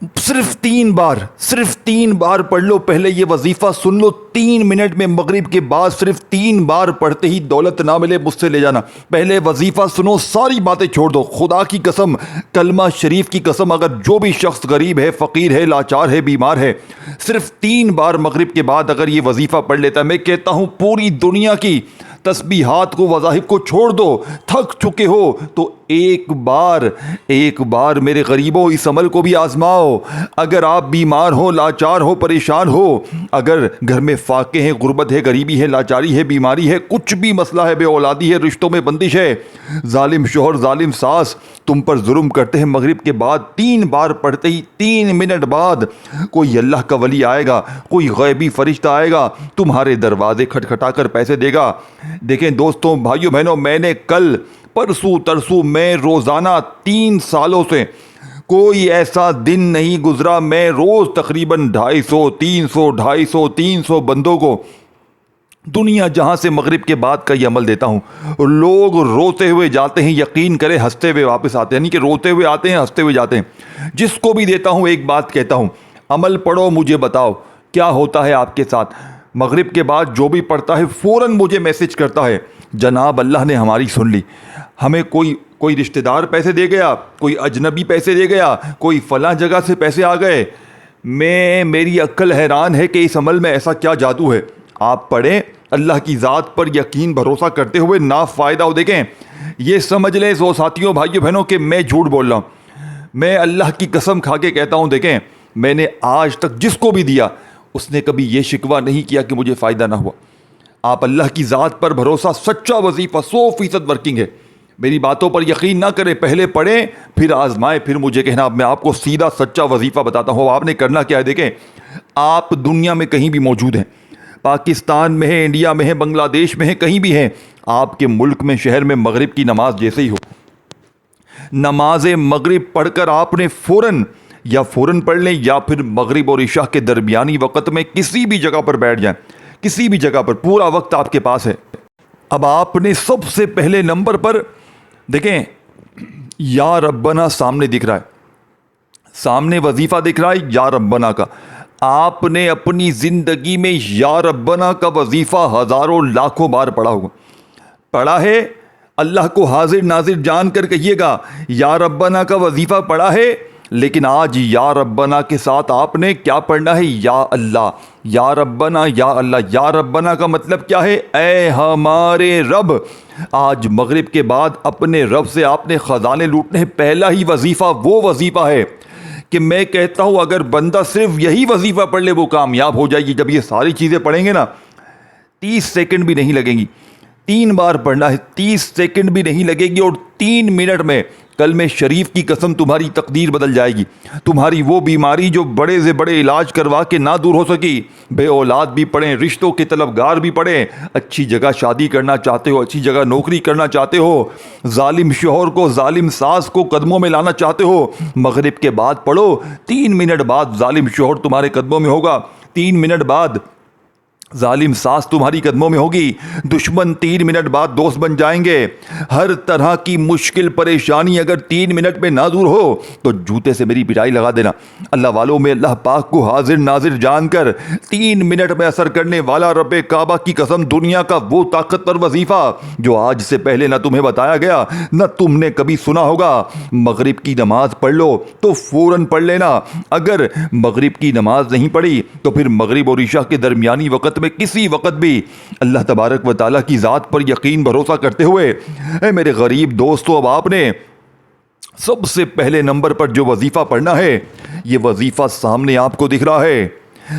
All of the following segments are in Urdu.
صرف 3 بار پڑھ لو. پہلے یہ وظیفہ سن لو 3 منٹ میں. مغرب کے بعد صرف 3 بار پڑھتے ہی دولت نہ ملے مجھ سے لے جانا. پہلے وظیفہ سنو, ساری باتیں چھوڑ دو. خدا کی قسم, کلمہ شریف کی قسم, اگر جو بھی شخص غریب ہے, فقیر ہے, لاچار ہے, بیمار ہے, صرف 3 بار مغرب کے بعد اگر یہ وظیفہ پڑھ لیتا ہے, میں کہتا ہوں پوری دنیا کی تسبیحات کو, وظائف کو چھوڑ دو. تھک چکے ہو تو ایک بار میرے غریبوں اس عمل کو بھی آزماؤ. اگر آپ بیمار ہو, لاچار ہو, پریشان ہو, اگر گھر میں فاقے ہیں, غربت ہے, غریبی ہے, لاچاری ہے, بیماری ہے, کچھ بھی مسئلہ ہے, بے اولادی ہے, رشتوں میں بندش ہے, ظالم شوہر, ظالم ساس تم پر ظلم کرتے ہیں, مغرب کے بعد 3 بار پڑھتے ہی 3 منٹ بعد کوئی اللہ کا ولی آئے گا, کوئی غیبی فرشتہ آئے گا, تمہارے دروازے کھٹکھٹا کر پیسے دے گا. دیکھیں دوستوں, بھائیوں بہنوں, میں نے کل پرسوں ترسوں میں روزانہ 3 سالوں سے کوئی ایسا دن نہیں گزرا, میں روز تقریباً 250 بندوں کو دنیا جہاں سے مغرب کے بعد کا یہ عمل دیتا ہوں. لوگ روتے ہوئے جاتے ہیں, یقین کریں ہنستے ہوئے واپس آتے ہیں, یعنی کہ روتے ہوئے آتے ہیں, ہنستے ہوئے جاتے ہیں. جس کو بھی دیتا ہوں ایک بات کہتا ہوں, عمل پڑھو, مجھے بتاؤ کیا ہوتا ہے آپ کے ساتھ. مغرب کے بعد جو بھی پڑھتا ہے فوراً مجھے میسج کرتا ہے, جناب اللہ نے ہماری سن لی. ہمیں کوئی رشتہ دار پیسے دے گیا, کوئی اجنبی پیسے دے گیا, کوئی فلاں جگہ سے پیسے آ گئے. میری عقل حیران ہے کہ اس عمل میں ایسا کیا جادو ہے. آپ پڑھیں, اللہ کی ذات پر یقین بھروسہ کرتے ہوئے نا فائدہ ہو. دیکھیں یہ سمجھ لیں سو ساتھیوں, بھائیوں بہنوں, کہ میں جھوٹ بول رہا ہوں. میں اللہ کی قسم کھا کے کہتا ہوں, دیکھیں میں نے آج تک جس کو بھی دیا اس نے کبھی یہ شکوہ نہیں کیا کہ مجھے فائدہ نہ ہوا. آپ اللہ کی ذات پر بھروسہ, سچا وظیفہ 100% ورکنگ ہے. میری باتوں پر یقین نہ کریں, پہلے پڑھیں پھر آزمائیں, پھر مجھے کہنا. میں آپ کو سیدھا سچا وظیفہ بتاتا ہوں. آپ نے کرنا کیا ہے, دیکھیں آپ دنیا میں کہیں بھی موجود ہیں, پاکستان میں ہیں, انڈیا میں ہیں, بنگلہ دیش میں ہیں, کہیں بھی ہیں, آپ کے ملک میں, شہر میں مغرب کی نماز جیسے ہی ہو, نماز مغرب پڑھ کر آپ نے فوراً پڑھ لیں, یا پھر مغرب اور عشاء کے درمیانی وقت میں کسی بھی جگہ پر بیٹھ جائیں, کسی بھی جگہ پر, پورا وقت آپ کے پاس ہے. اب آپ نے سب سے پہلے نمبر پر دیکھیں, یا ربنا سامنے دکھ رہا ہے, سامنے وظیفہ دکھ رہا ہے یا ربنا کا. آپ نے اپنی زندگی میں یا ربنا کا وظیفہ ہزاروں لاکھوں بار پڑھا ہوگا, پڑھا ہے. اللہ کو حاضر ناظر جان کر کہیے گا, یا ربنا کا وظیفہ پڑھا ہے, لیکن آج یا ربنا کے ساتھ آپ نے کیا پڑھنا ہے, یا اللہ, یا ربنا, یا اللہ. یا ربنا کا مطلب کیا ہے, اے ہمارے رب. آج مغرب کے بعد اپنے رب سے آپ نے خزانے لوٹنے ہیں. پہلا ہی وظیفہ وہ وظیفہ ہے کہ میں کہتا ہوں اگر بندہ صرف یہی وظیفہ پڑھ لے وہ کامیاب ہو جائے گی. جب یہ ساری چیزیں پڑھیں گے نا, 30 سیکنڈ بھی نہیں لگیں گی. 3 بار پڑھنا ہے, 30 سیکنڈ بھی نہیں لگے گی, اور 3 منٹ میں کلمہ شریف کی قسم تمہاری تقدیر بدل جائے گی. تمہاری وہ بیماری جو بڑے سے بڑے علاج کروا کے نہ دور ہو سکی, بے اولاد بھی پڑھیں, رشتوں کے طلبگار بھی پڑھیں, اچھی جگہ شادی کرنا چاہتے ہو, اچھی جگہ نوکری کرنا چاہتے ہو, ظالم شوہر کو, ظالم ساس کو قدموں میں لانا چاہتے ہو, مغرب کے بعد پڑھو. 3 منٹ بعد ظالم شوہر تمہارے قدموں میں ہوگا, 3 منٹ بعد ظالم ساس تمہاری قدموں میں ہوگی, دشمن 3 منٹ بعد دوست بن جائیں گے. ہر طرح کی مشکل پریشانی اگر 3 منٹ میں نہ دور ہو تو جوتے سے میری پٹائی لگا دینا. اللہ والوں میں اللہ پاک کو حاضر ناظر جان کر 3 منٹ میں اثر کرنے والا رب کعبہ کی قسم, دنیا کا وہ طاقتور وظیفہ جو آج سے پہلے نہ تمہیں بتایا گیا نہ تم نے کبھی سنا ہوگا. مغرب کی نماز پڑھ لو تو فوراً پڑھ لینا. اگر مغرب کی نماز نہیں پڑھی تو پھر مغرب اور عشاء کے درمیانی وقت میں کسی وقت بھی اللہ تبارک و تعالیٰ کی ذات پر یقین بھروسہ کرتے ہوئے, اے میرے غریب دوستو, اب آپ نے سب سے پہلے نمبر پر جو وظیفہ پڑھنا ہے, یہ وظیفہ سامنے آپ کو دکھ رہا ہے,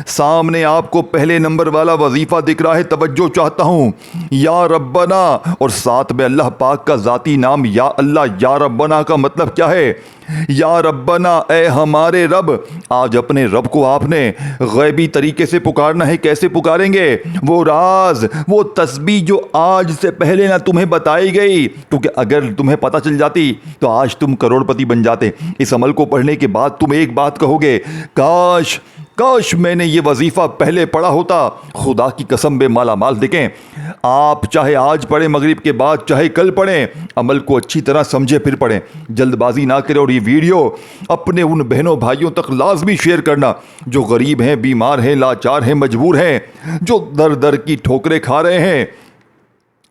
سامنے آپ کو پہلے نمبر والا وظیفہ دکھ رہا ہے. توجہ چاہتا ہوں, یا ربنا, اور ساتھ میں اللہ پاک کا ذاتی نام یا اللہ. یا ربنا کا مطلب کیا ہے, یا ربنا, اے ہمارے رب. آج اپنے رب کو آپ نے غیبی طریقے سے پکارنا ہے. کیسے پکاریں گے, وہ راز, وہ تسبیح جو آج سے پہلے نہ تمہیں بتائی گئی, کیونکہ اگر تمہیں پتہ چل جاتی تو آج تم کروڑ پتی بن جاتے. اس عمل کو پڑھنے کے بعد تم ایک بات کہو گے, کاش میں نے یہ وظیفہ پہلے پڑھا ہوتا. خدا کی قسم بے مالا مال. دیکھیں آپ چاہے آج پڑھیں مغرب کے بعد چاہے کل پڑھیں, عمل کو اچھی طرح سمجھے پھر پڑھیں, جلد بازی نہ کریں. اور یہ ویڈیو اپنے ان بہنوں بھائیوں تک لازمی شیئر کرنا جو غریب ہیں, بیمار ہیں, لاچار ہیں, مجبور ہیں, جو در در کی ٹھوکریں کھا رہے ہیں,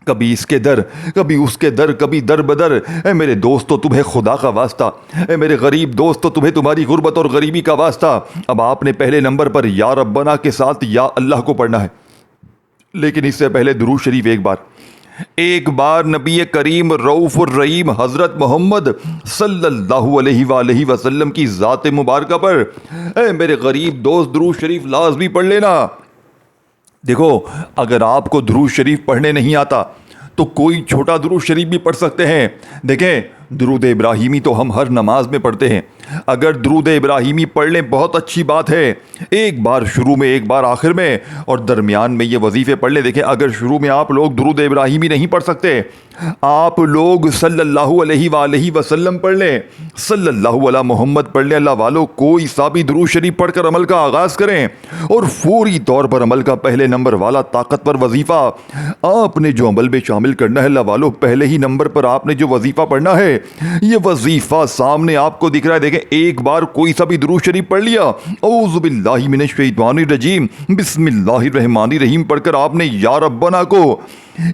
کبھی اس کے در کبھی اس کے در, کبھی در بدر. اے میرے دوستو تمہیں خدا کا واسطہ, اے میرے غریب دوستو تمہیں تمہاری غربت اور غریبی کا واسطہ. اب آپ نے پہلے نمبر پر یا ربنا کے ساتھ یا اللہ کو پڑھنا ہے, لیکن اس سے پہلے درود شریف ایک بار نبی کریم رؤوف الرحیم حضرت محمد صلی اللہ علیہ وآلہ وسلم کی ذات مبارکہ پر اے میرے غریب دوست درود شریف لازمی پڑھ لینا. دیکھو اگر آپ کو درود شریف پڑھنے نہیں آتا تو کوئی چھوٹا درود شریف بھی پڑھ سکتے ہیں. دیکھیں درود ابراہیمی تو ہم ہر نماز میں پڑھتے ہیں. اگر درود ابراہیمی پڑھ لیں بہت اچھی بات ہے, ایک بار شروع میں ایک بار آخر میں اور درمیان میں یہ وظیفے پڑھ لیں. دیکھیں اگر شروع میں آپ لوگ درود ابراہیمی نہیں پڑھ سکتے, آپ لوگ صلی اللہ علیہ وآلہ وسلم پڑھ لیں, صلی اللہ علی محمد پڑھ لیں. اللہ والو کوئی سا بھی درود شریف پڑھ کر عمل کا آغاز کریں اور فوری طور پر عمل کا پہلے نمبر والا طاقتور وظیفہ آپ نے جو عمل میں شامل کرنا ہے. اللہ والو پہلے ہی نمبر پر آپ نے جو وظیفہ پڑھنا ہے یہ وظیفہ سامنے آپ کو دکھ رہا ہے. دیکھیں ایک بار کوئی سا بھی درود شریف پڑھ لیا, اعوذ باللہ من الشیطان الرجیم بسم اللہ الرحمن الرحیم پڑھ کر آپ نے یا ربنا کو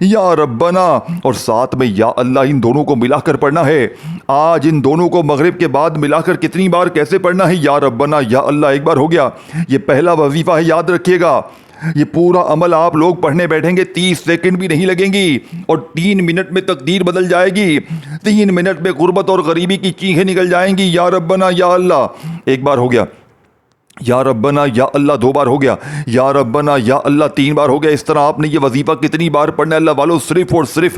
یا ربنا اور ساتھ میں یا اللہ ان دونوں کو ملا کر پڑھنا ہے. آج ان دونوں کو مغرب کے بعد ملا کر کتنی بار کیسے پڑھنا ہے؟ یا ربنا یا اللہ ایک بار ہو گیا. یہ پہلا وظیفہ ہے, یاد رکھیے گا. یہ پورا عمل آپ لوگ پڑھنے بیٹھیں گے 30 سیکنڈ بھی نہیں لگیں گی اور 3 منٹ میں تقدیر بدل جائے گی. 3 منٹ میں غربت اور غریبی کی چیخیں نکل جائیں گی. یا ربنا یا اللہ ایک بار ہو گیا, یا ربنا یا اللہ 2 بار ہو گیا, یا ربنا یا اللہ 3 بار ہو گیا. اس طرح آپ نے یہ وظیفہ کتنی بار پڑھنا ہے؟ اللہ والو صرف اور صرف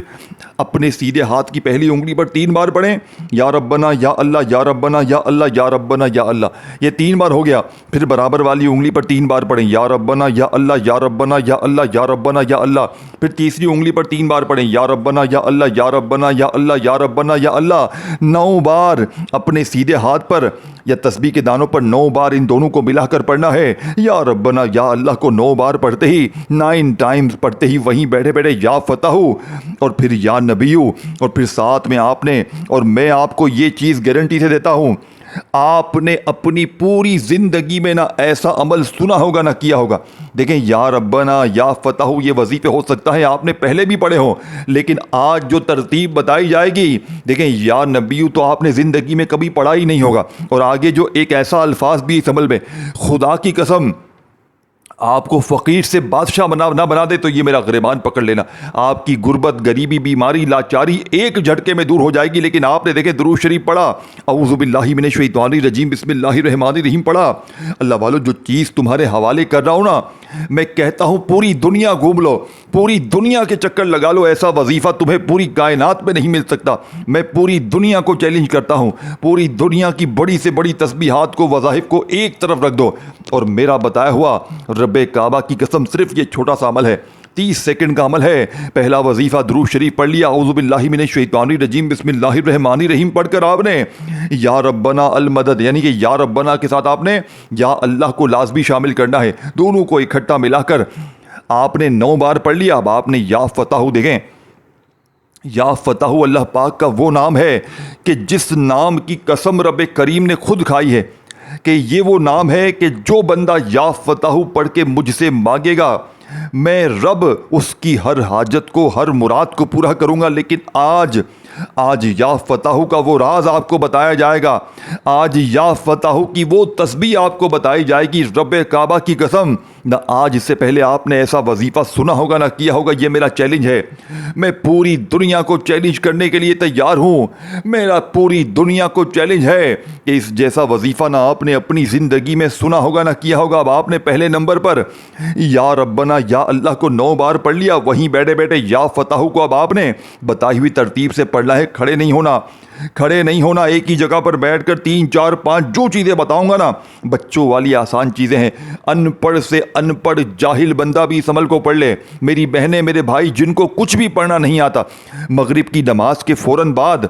اپنے سیدھے ہاتھ کی پہلی انگلی پر 3 بار پڑھیں, یا ربنا یا اللہ, یا ربنا یا اللہ, یا ربنا یا اللہ. یہ 3 بار ہو گیا. پھر برابر والی انگلی پر 3 بار پڑھیں, یا ربنا یا اللہ, یا ربنا یا اللہ, یا ربنا یا اللہ. پھر تیسری انگلی پر 3 بار پڑھیں, یا ربنا یا اللہ, یا ربنا یا اللہ, یا ربنا یا اللہ. 9 بار اپنے سیدھے ہاتھ پر یا تسبیح کے دانوں پر 9 بار ان دونوں کو ملا کر پڑھنا ہے. یا ربنا یا اللہ کو 9 بار پڑھتے ہی 9 ٹائمز پڑھتے ہی وہیں بیٹھے بیٹھے یا فتح اور پھر یا نبیو اور پھر ساتھ میں آپ نے, اور میں آپ کو یہ چیز گارنٹی سے دیتا ہوں, آپ نے اپنی پوری زندگی میں نہ ایسا عمل سنا ہوگا نہ کیا ہوگا. دیکھیں یا ربنا یا فتح یہ وظیفے ہو سکتا ہے آپ نے پہلے بھی پڑھے ہوں, لیکن آج جو ترتیب بتائی جائے گی, دیکھیں یا نبیو تو آپ نے زندگی میں کبھی پڑھا ہی نہیں ہوگا. اور آگے جو ایک ایسا الفاظ بھی اس عمل میں, خدا کی قسم آپ کو فقیر سے بادشاہ نہ بنا دے تو یہ میرا گریبان پکڑ لینا. آپ کی غربت, غریبی, بیماری, لاچاری ایک جھٹکے میں دور ہو جائے گی. لیکن آپ نے دیکھیں درود شریف پڑھا, اعوذ باللہ من الشیطان الرجیم بسم اللہ الرحمن الرحیم پڑھا. اللہ والو جو چیز تمہارے حوالے کر رہا ہوں نا, میں کہتا ہوں پوری دنیا گھوم لو, پوری دنیا کے چکر لگا لو, ایسا وظیفہ تمہیں پوری کائنات میں نہیں مل سکتا. میں پوری دنیا کو چیلنج کرتا ہوں, پوری دنیا کی بڑی سے بڑی تسبیحات کو, وظائف کو ایک طرف رکھ دو اور میرا بتایا ہوا رب کعبہ کی قسم صرف یہ چھوٹا سا عمل ہے, 30 سیکنڈ کا عمل ہے. پہلا وظیفہ درود شریف پڑھ لیا, اعوذ باللہ من الشیطان الرجیم بسم اللہ الرحمن الرحیم پڑھ کر آپ نے یا ربنا المدد, یعنی کہ یا ربنا کے ساتھ آپ نے یا اللہ کو لازمی شامل کرنا ہے. دونوں کو اکٹھا ملا کر آپ نے 9 بار پڑھ لیا. اب آپ نے یا فتح, دیکھیں یا فتح اللہ پاک کا وہ نام ہے کہ جس نام کی قسم رب کریم نے خود کھائی ہے کہ یہ وہ نام ہے کہ جو بندہ یا فتح پڑھ کے مجھ سے مانگے گا میں رب اس کی ہر حاجت کو, ہر مراد کو پورا کروں گا. لیکن آج یا فتح کا وہ راز آپ کو بتایا جائے گا. آج یا فتح کی وہ تسبیح آپ کو بتائی جائے گی. رب کعبہ کی قسم نہ آج اس سے پہلے آپ نے ایسا وظیفہ سنا ہوگا نہ کیا ہوگا. یہ میرا چیلنج ہے, میں پوری دنیا کو چیلنج کرنے کے لیے تیار ہوں. میرا پوری دنیا کو چیلنج ہے کہ اس جیسا وظیفہ نہ آپ نے اپنی زندگی میں سنا ہوگا نہ کیا ہوگا. اب آپ نے پہلے نمبر پر یا ربنا یا اللہ کو 9 بار پڑھ لیا, وہیں بیٹھے بیٹھے یا فتح کو اب آپ نے بتائی ہوئی ترتیب سے پڑھنا ہے. کھڑے نہیں ہونا, ایک ہی جگہ پر بیٹھ کر 3 4 5 جو چیزیں بتاؤں گا نا بچوں والی آسان چیزیں ہیں. ان پڑھ سے ان پڑھ جاہل بندہ بھی اس عمل کو پڑھ لے. میری بہنیں, میرے بھائی جن کو کچھ بھی پڑھنا نہیں آتا, مغرب کی نماز کے فوراً بعد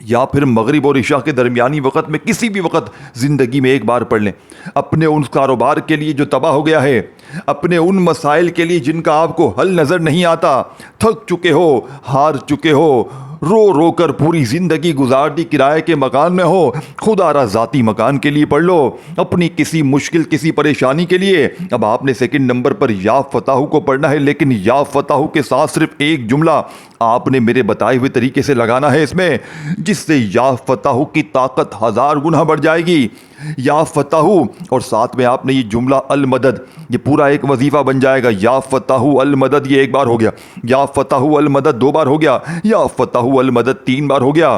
یا پھر مغرب اور عشاء کے درمیانی وقت میں کسی بھی وقت زندگی میں ایک بار پڑھ لیں. اپنے ان کاروبار کے لیے جو تباہ ہو گیا ہے، اپنے ان مسائل کے لیے جن کا آپ کو حل نظر نہیں آتا، تھک چکے ہو، ہار چکے ہو، رو رو کر پوری زندگی گزار دی کرائے کے مکان میں ہو، خدا را ذاتی مکان کے لیے پڑھ لو. اپنی کسی مشکل کسی پریشانی کے لیے اب آپ نے سیکنڈ نمبر پر یا فتح کو پڑھنا ہے، لیکن یا فتح کے ساتھ صرف ایک جملہ آپ نے میرے بتائے ہوئے طریقے سے لگانا ہے اس میں، جس سے یا فتح کی طاقت 1000 گنا بڑھ جائے گی. یا فتح اور ساتھ میں آپ نے یہ جملہ المدد، یہ پورا ایک وظیفہ بن جائے گا. یا فتح المدد، یہ ایک بار ہو گیا. یا فتح المدد 2 بار ہو گیا. یا فتح المدد 3 بار ہو گیا.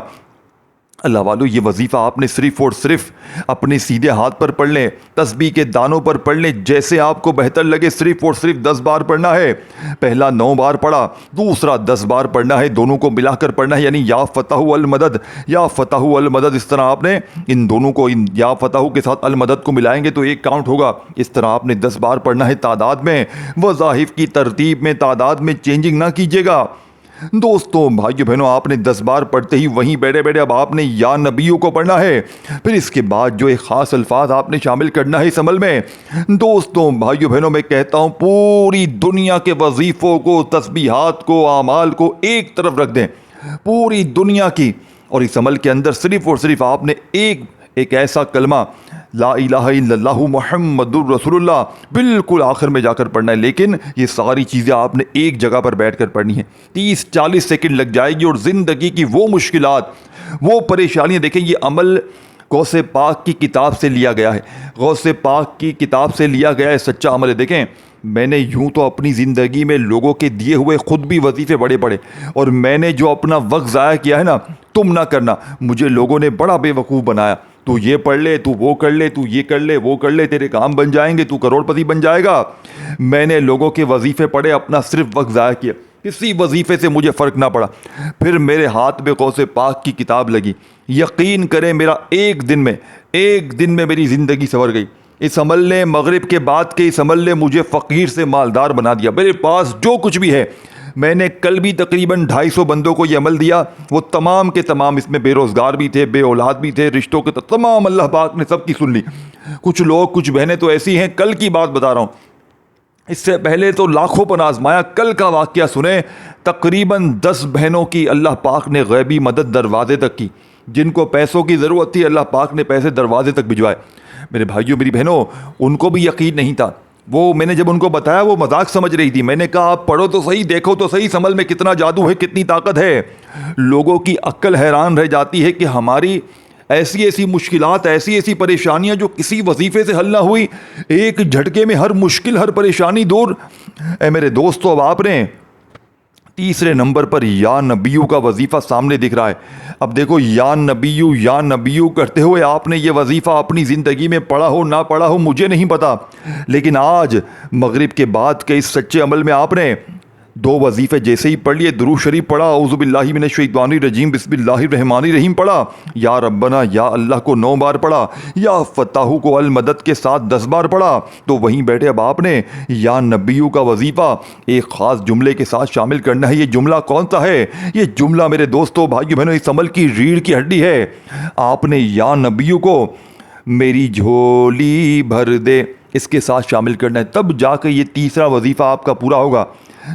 اللہ والو، یہ وظیفہ آپ نے صرف اور صرف اپنے سیدھے ہاتھ پر پڑھ لیں، تسبیح کے دانوں پر پڑھ لیں، جیسے آپ کو بہتر لگے. صرف اور صرف 10 بار پڑھنا ہے. پہلا 9 بار پڑھا، دوسرا 10 بار پڑھنا ہے، دونوں کو ملا کر پڑھنا ہے، یعنی یا فتح المدد، یا فتح المدد. اس طرح آپ نے ان دونوں کو، ان یا فتح کے ساتھ المدد کو ملائیں گے تو ایک کاؤنٹ ہوگا. اس طرح آپ نے 10 بار پڑھنا ہے. تعداد میں، وظائف کی ترتیب میں تعداد میں چینجنگ نہ کیجیے گا. دوستوں، بھائیو بہنوں، آپ نے 10 بار پڑھتے ہی وہیں بیٹھے بیٹھے اب آپ نے یا نبیوں کو پڑھنا ہے. پھر اس کے بعد جو ایک خاص الفاظ آپ نے شامل کرنا ہے اس عمل میں. دوستوں، بھائیو بہنوں، میں کہتا ہوں پوری دنیا کے وظیفوں کو، تسبیحات کو، اعمال کو ایک طرف رکھ دیں، پوری دنیا کی، اور اس عمل کے اندر صرف اور صرف آپ نے ایک ایسا کلمہ لا الہ الا اللہ محمد الرسول اللہ بالکل آخر میں جا کر پڑھنا ہے. لیکن یہ ساری چیزیں آپ نے ایک جگہ پر بیٹھ کر پڑھنی ہے. 30-40 سیکنڈ لگ جائے گی، اور زندگی کی وہ مشکلات، وہ پریشانیاں، دیکھیں یہ عمل غوث پاک کی کتاب سے لیا گیا ہے، غوث پاک کی کتاب سے لیا گیا ہے، سچا عمل ہے. دیکھیں، میں نے یوں تو اپنی زندگی میں لوگوں کے دیے ہوئے خود بھی وظیفے بڑے پڑے، اور میں نے جو اپنا وقت ضائع کیا ہے نا، تم نہ کرنا. مجھے لوگوں نے بڑا بے وقوف بنایا، تو یہ پڑھ لے، تو وہ کر لے، تو یہ کر لے، وہ کر لے، تیرے کام بن جائیں گے، تو کروڑ پتی بن جائے گا. میں نے لوگوں کے وظیفے پڑھے، اپنا صرف وقت ضائع کیا، کسی وظیفے سے مجھے فرق نہ پڑا. پھر میرے ہاتھ میں غوث پاک کی کتاب لگی. یقین کریں، میرا ایک دن میں میری زندگی سنور گئی. اس عمل نے، مغرب کے بعد کے اس عمل نے مجھے فقیر سے مالدار بنا دیا. میرے پاس جو کچھ بھی ہے، میں نے کل بھی تقریباً 250 بندوں کو یہ عمل دیا، وہ تمام کے تمام اس میں بے روزگار بھی تھے، بے اولاد بھی تھے، رشتوں کے تمام اللہ پاک نے سب کی سن لی. کچھ لوگ، کچھ بہنیں تو ایسی ہیں، کل کی بات بتا رہا ہوں، اس سے پہلے تو لاکھوں پر آزمایا. کل کا واقعہ سنیں، تقریباً 10 بہنوں کی اللہ پاک نے غیبی مدد دروازے تک کی. جن کو پیسوں کی ضرورت تھی، اللہ پاک نے پیسے دروازے تک بھجوائے. میرے بھائیوں، میری بہنوں، ان کو بھی یقین نہیں تھا. وہ میں نے جب ان کو بتایا، وہ مذاق سمجھ رہی تھی. میں نے کہا آپ پڑھو تو صحیح، دیکھو تو صحیح، اس عمل میں کتنا جادو ہے، کتنی طاقت ہے. لوگوں کی عقل حیران رہ جاتی ہے کہ ہماری ایسی مشکلات، ایسی پریشانیاں جو کسی وظیفے سے حل نہ ہوئی، ایک جھٹکے میں ہر مشکل، ہر پریشانی دور. اے میرے دوستو، اب آپ نے تیسرے نمبر پر یا نبیو کا وظیفہ سامنے دکھ رہا ہے. اب دیکھو، یا نبیو کرتے ہوئے آپ نے یہ وظیفہ اپنی زندگی میں پڑھا ہو نہ پڑھا ہو مجھے نہیں پتا، لیکن آج مغرب کے بعد کے اس سچے عمل میں آپ نے 2 وظیفے جیسے ہی پڑھ لیے. درود شریف پڑھا، اعوذ باللہ من الشیطان الرجیم، بسم اللہ الرحمن الرحیم پڑھا، یا ربنا یا اللہ کو 9 بار پڑھا، یا فتح کو المدد کے ساتھ 10 بار پڑھا. تو وہیں بیٹھے اب آپ نے یا نبیو کا وظیفہ ایک خاص جملے کے ساتھ شامل کرنا ہے. یہ جملہ کون سا ہے؟ یہ جملہ میرے دوستوں، بھائیو بہنوں، اس عمل کی ریڑھ کی ہڈی ہے. آپ نے یا نبیو کو میری جھولی بھر دے اس کے ساتھ شامل کرنا ہے. تب جا کے یہ تیسرا وظیفہ آپ کا پورا ہوگا،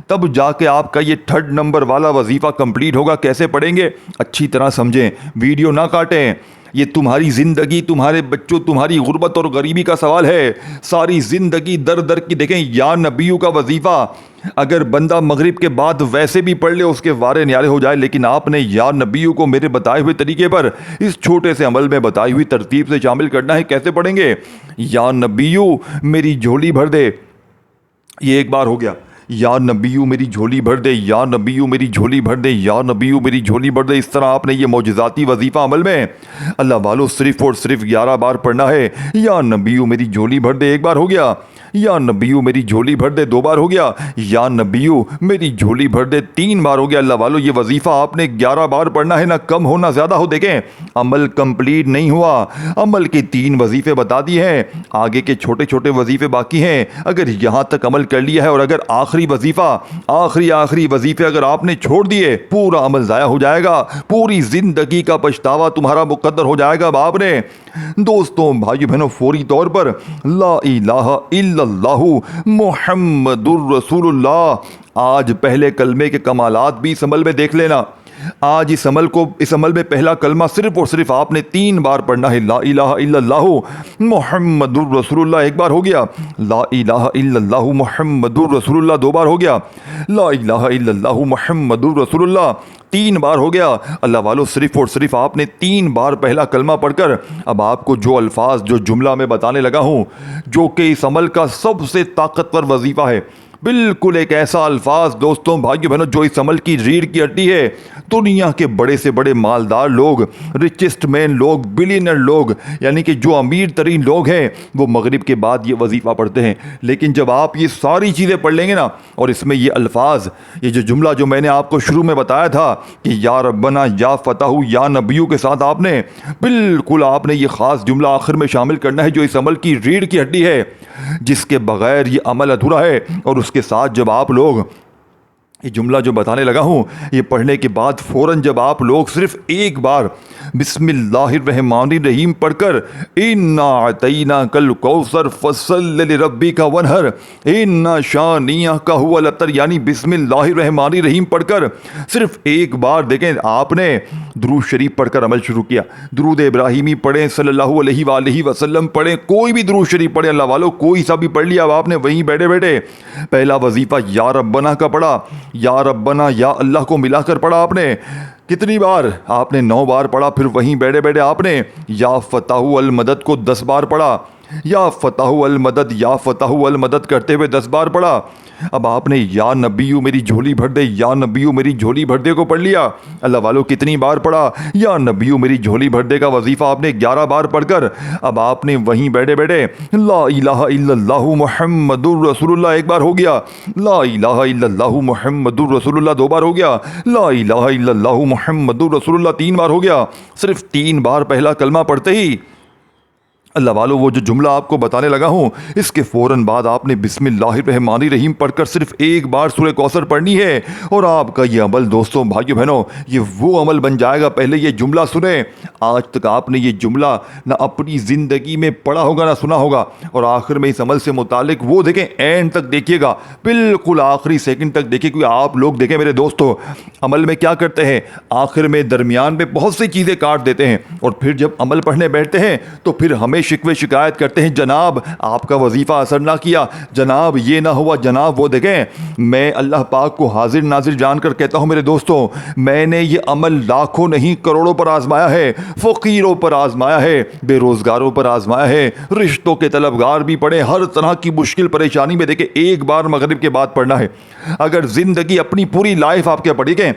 تب جا کے آپ کا یہ 3rd نمبر والا وظیفہ کمپلیٹ ہوگا. کیسے پڑھیں گے؟ اچھی طرح سمجھیں، ویڈیو نہ کاٹیں. یہ تمہاری زندگی، تمہارے بچوں، تمہاری غربت اور غریبی کا سوال ہے. ساری زندگی در در کی. دیکھیں، یا نبیوں کا وظیفہ اگر بندہ مغرب کے بعد ویسے بھی پڑھ لے، اس کے وارے نیارے ہو جائے، لیکن آپ نے یا نبیوں کو میرے بتائے ہوئے طریقے پر، اس چھوٹے سے عمل میں بتائی ہوئی ترتیب سے شامل کرنا ہے. کیسے پڑھیں گے؟ یا نبیوں میری جھولی بھر دے، یہ ایک بار ہو گیا. یا نبیو میری جھولی بھر دے، یا نبیو میری جھولی بھر دے، یا نبیو میری جھولی بھر دے. اس طرح آپ نے یہ معجزاتی وظیفہ عمل میں اللہ والو صرف اور صرف 11 بار پڑھنا ہے. یا نبیو میری جھولی بھر دے ایک بار ہو گیا. یا نبیو میری جھولی بھر دے 2 بار ہو گیا، یا نبیو میری جھولی بھر دے 3 بار ہو گیا۔ اللہ والو یہ وظیفہ آپ نے 11 بار پڑھنا ہے، نہ کم ہو نہ زیادہ ہو۔ دیکھیں عمل کمپلیٹ نہیں ہوا، عمل کے 3 وظیفے بتا دیے ہیں، آگے کے چھوٹے چھوٹے وظیفے باقی ہیں۔ اگر یہاں تک عمل کر لیا ہے اور اگر آخری وظیفہ آخری وظیفے اگر آپ نے چھوڑ دیے، پورا عمل ضائع ہو جائے گا، پوری زندگی کا پچھتاوا تمہارا مقدر ہو جائے گا باپ نے۔ دوستوں بھائیو بہنوں، فوری طور پر لا الہ الا اللہ محمد الرسول اللہ، آج پہلے کلمے کے کمالات بھی اس عمل میں دیکھ لینا۔ آج اس عمل میں پہلا کلمہ صرف اور صرف آپ نے 3 بار پڑھنا ہے، لا الہ الا اللہ محمد الرسول اللہ 1 بار ہو گیا، لا الہ الا اللہ محمد الرسول اللہ 2 بار ہو گیا، لا الہ الا اللہ محمد الرسول اللہ 3 بار ہو گیا۔ اللہ والو صرف اور صرف آپ نے 3 بار پہلا کلمہ پڑھ کر اب آپ کو جو الفاظ جو جملہ میں بتانے لگا ہوں، جو کہ اس عمل کا سب سے طاقتور وظیفہ ہے، بالکل ایک ایسا الفاظ دوستوں بھائیو بہنوں جو اس عمل کی ریڑھ کی ہڈی ہے۔ دنیا کے بڑے سے بڑے مالدار لوگ، ریچسٹ مین لوگ، بلینئر لوگ، یعنی کہ جو امیر ترین لوگ ہیں، وہ مغرب کے بعد یہ وظیفہ پڑھتے ہیں۔ لیکن جب آپ یہ ساری چیزیں پڑھ لیں گے نا، اور اس میں یہ الفاظ، یہ جو جملہ جو میں نے آپ کو شروع میں بتایا تھا کہ یا ربنا یا فتح یا نبیو کے ساتھ آپ نے بالکل آپ نے یہ خاص جملہ آخر میں شامل کرنا ہے جو اس عمل کی ریڑھ کی ہڈی ہے، جس کے بغیر یہ عمل ادھورا ہے۔ اور اس کے ساتھ جب آپ لوگ یہ جملہ جو بتانے لگا ہوں، یہ پڑھنے کے بعد فوراً جب آپ لوگ صرف 1 بار بسم اللہ الرحمن الرحیم پڑھ کر انا اعطیناک الکوثر فصل لربک وانحر ان شانئک هو الابتر، یعنی بسم اللہ الرحمن الرحیم پڑھ کر صرف 1 بار دیکھیں آپ نے درود شریف پڑھ کر عمل شروع کیا، درود ابراہیمی پڑھیں، صلی اللہ علیہ وآلہ وسلم پڑھیں، کوئی بھی درود شریف پڑھیں اللہ والو، کوئی سا بھی پڑھ لیا اب آپ نے وہیں بیٹھے بیٹھے پہلا وظیفہ یا ربنا کا پڑھا، یا ربنا یا اللہ کو ملا کر پڑھا آپ نے کتنی بار؟ آپ نے 9 بار پڑھا، پھر وہیں بیٹھے بیٹھے آپ نے یا فتح المدد کو 10 بار پڑھا، یا فتح المدد یا فتح المدد کرتے ہوئے 10 بار پڑھا۔ اب آپ نے یا نبیو میری جھولی بھر دے، یا نبیو میری جھولی بھر دے کو پڑھ لیا۔ اللہ والو کتنی بار پڑھا؟ یا نبیو میری جھولی بھر دے کا وظیفہ آپ نے 11 بار پڑھ کر اب آپ نے وہیں بیٹھے بیٹھے لا الہ الا اللہ محمد الرسول اللہ 1 بار ہو گیا، لا الہ الا اللہ محمد الرسول اللہ 2 بار ہو گیا، لا الہ الا اللہ محمد الرسول اللہ 3 بار ہو گیا۔ صرف 3 بار پہلا کلمہ پڑھتے ہی اللہ والو وہ جو جملہ آپ کو بتانے لگا ہوں، اس کے فوراً بعد آپ نے بسم اللہ الرحمن الرحیم پڑھ کر صرف 1 بار سورہ کوثر پڑھنی ہے، اور آپ کا یہ عمل دوستوں بھائیو بہنوں یہ وہ عمل بن جائے گا۔ پہلے یہ جملہ سنیں، آج تک آپ نے یہ جملہ نہ اپنی زندگی میں پڑھا ہوگا نہ سنا ہوگا، اور آخر میں اس عمل سے متعلق وہ دیکھیں، اینڈ تک دیکھیے گا، بالکل آخری سیکنڈ تک دیکھیے، کیونکہ آپ لوگ دیکھیں میرے دوستوں عمل میں کیا کرتے ہیں، آخر میں درمیان میں بہت سی چیزیں کاٹ دیتے ہیں، اور پھر جب عمل پڑھنے بیٹھتے ہیں تو پھر ہمیں شکوے شکایت کرتے ہیں، جناب آپ کا وظیفہ اثر نہ کیا، جناب یہ نہ ہوا، جناب وہ۔ دیکھیں میں اللہ پاک کو حاضر ناظر جان کر کہتا ہوں میرے دوستوں، میں نے یہ عمل لاکھوں نہیں کروڑوں پر آزمایا ہے، فقیروں پر آزمایا ہے، بے روزگاروں پر آزمایا ہے، رشتوں کے طلبگار بھی پڑھے، ہر طرح کی مشکل پریشانی میں۔ دیکھیں 1 بار مغرب کے بعد پڑھنا ہے، اگر زندگی اپنی پوری لائف آپ کے پڑھی گئے،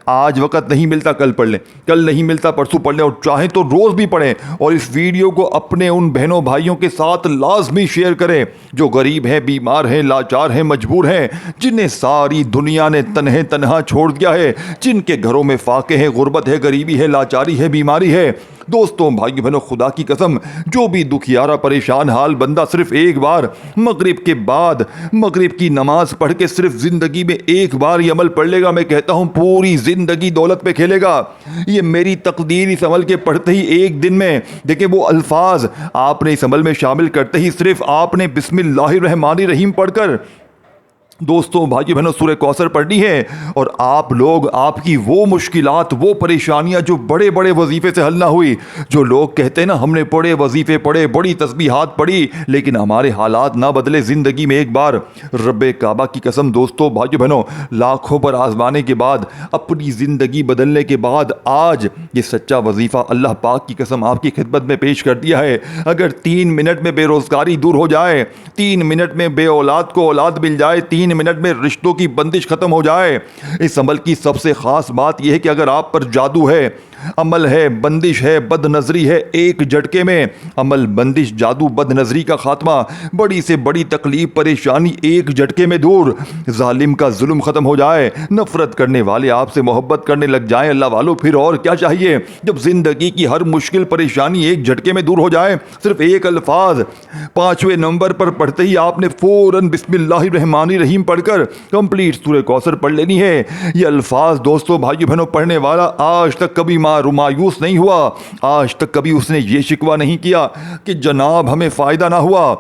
آج وقت نہیں ملتا کل پڑھ لیں، کل نہیں ملتا پرسوں پڑھ لیں، اور چاہیں تو روز بھی پڑھیں، اور اس ویڈیو کو اپنے ان بہنوں بھائیوں کے ساتھ لازمی شیئر کریں جو غریب ہیں، بیمار ہیں، لاچار ہیں، مجبور ہیں، جنہیں ساری دنیا نے تنہا چھوڑ دیا ہے، جن کے گھروں میں فاقے ہیں، غربت ہے، غریبی ہے، لاچاری ہے، بیماری ہے۔ دوستوں بھائیو بہنوں خدا کی قسم جو بھی دکھیارا پریشان حال بندہ صرف 1 بار مغرب کے بعد مغرب کی نماز پڑھ کے صرف زندگی میں 1 بار یہ عمل پڑھ لے گا، میں کہتا ہوں پوری زندگی دولت پہ کھیلے گا۔ یہ میری تقدیر اس عمل کے پڑھتے ہی 1 دن میں دیکھیں وہ الفاظ آپ نے اس عمل میں شامل کرتے ہی صرف آپ نے بسم اللہ الرحمن الرحیم پڑھ کر دوستوں بھائیو بہنوں سورہ کوثر پڑھنی ہے، اور آپ لوگ آپ کی وہ مشکلات، وہ پریشانیاں جو بڑے بڑے وظیفے سے حل نہ ہوئی، جو لوگ کہتے ہیں نا ہم نے بڑے وظیفے پڑھے، بڑی تسبیحات پڑھی، لیکن ہمارے حالات نہ بدلے زندگی میں 1 بار، رب کعبہ کی قسم دوستوں بھائیو بہنوں لاکھوں پر آزمانے کے بعد، اپنی زندگی بدلنے کے بعد آج یہ سچا وظیفہ اللہ پاک کی قسم آپ کی خدمت میں پیش کر دیا ہے۔ اگر 3 منٹ میں بے روزگاری دور ہو جائے، 3 منٹ میں بے اولاد کو اولاد مل جائے، 3 منٹ میں رشتوں کی بندش ختم ہو جائے، اس عمل کی سب سے خاص بات یہ ہے کہ اگر آپ پر جادو ہے، عمل ہے، بندش ہے، بد نظری ہے، ایک جھٹکے میں عمل، بندش، جادو، بد نظری کا خاتمہ، بڑی سے بڑی تکلیف، پریشانی ایک جھٹکے میں دور، ظالم کا ظلم ختم ہو جائے، نفرت کرنے والے آپ سے محبت کرنے لگ جائیں۔ اللہ والو پھر اور کیا چاہیے؟ جب زندگی کی ہر مشکل پریشانی ایک جھٹکے میں دور ہو جائے، صرف ایک الفاظ 5ویں نمبر پر پڑھتے ہی آپ نے فوراً بسم اللہ الرحمن الرحیم پڑھ کر کمپلیٹ سورہ کوثر پڑھ لینی ہے۔ یہ الفاظ دوستو، بھائیو بہنوں، پڑھنے والا آج تک کبھی مایوس نہیں ہوا، آج تک کبھی اس نے یہ شکوہ نہیں کیا کہ جناب ہمیں فائدہ نہ ہوا۔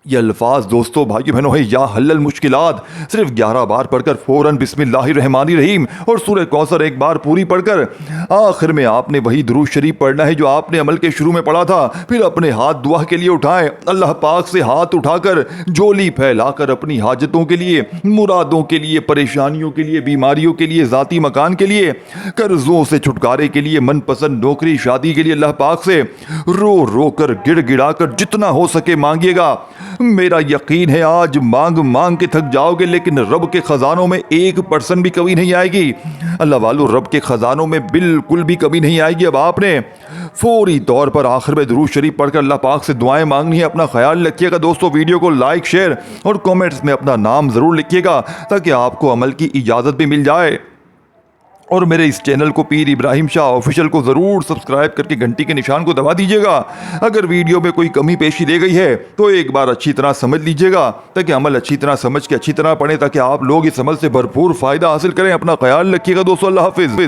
یہ الفاظ دوستو، بھائیو بہنوں، ہے یا حل المشکلات، صرف 11 بار پڑھ کر فوراً بسم اللہ الرحمن الرحیم اور سورہ کوثر ایک بار پوری پڑھ کر آخر میں آپ نے وہی درود شریف پڑھنا ہے جو آپ نے عمل کے شروع میں پڑھا تھا۔ پھر اپنے ہاتھ دعا کے لیے اٹھائیں، اللہ پاک سے ہاتھ اٹھا کر جولی پھیلا کر اپنی حاجتوں کے لیے، مرادوں کے لیے، پریشانیوں کے لیے، بیماریوں کے لیے، ذاتی مکان کے لیے، قرضوں سے چھٹکارے کے لیے، من پسند نوکری، شادی کے لیے اللہ پاک سے رو رو کر، گڑ گڑا کر جتنا ہو سکے مانگیے گا۔ میرا یقین ہے آج مانگ کے تھک جاؤ گے، لیکن رب کے خزانوں میں 1% بھی کمی نہیں آئے گی۔ اللہ والو، رب کے خزانوں میں بالکل بھی کمی نہیں آئے گی۔ اب آپ نے فوری طور پر آخر میں درود شریف پڑھ کر اللہ پاک سے دعائیں مانگنی ہے۔ اپنا خیال رکھیے گا دوستو، ویڈیو کو لائک، شیئر اور کامنٹس میں اپنا نام ضرور لکھیے گا تاکہ آپ کو عمل کی اجازت بھی مل جائے، اور میرے اس چینل کو پیر ابراہیم شاہ آفیشیل کو ضرور سبسکرائب کر کے گھنٹی کے نشان کو دبا دیجیے گا۔ اگر ویڈیو میں کوئی کمی پیشی رہ گئی ہے تو ایک بار اچھی طرح سمجھ لیجیے گا تاکہ عمل اچھی طرح سمجھ کے اچھی طرح پڑھیں، تاکہ آپ لوگ اس عمل سے بھرپور فائدہ حاصل کریں۔ اپنا خیال رکھیے گا دوستو، اللہ حافظ۔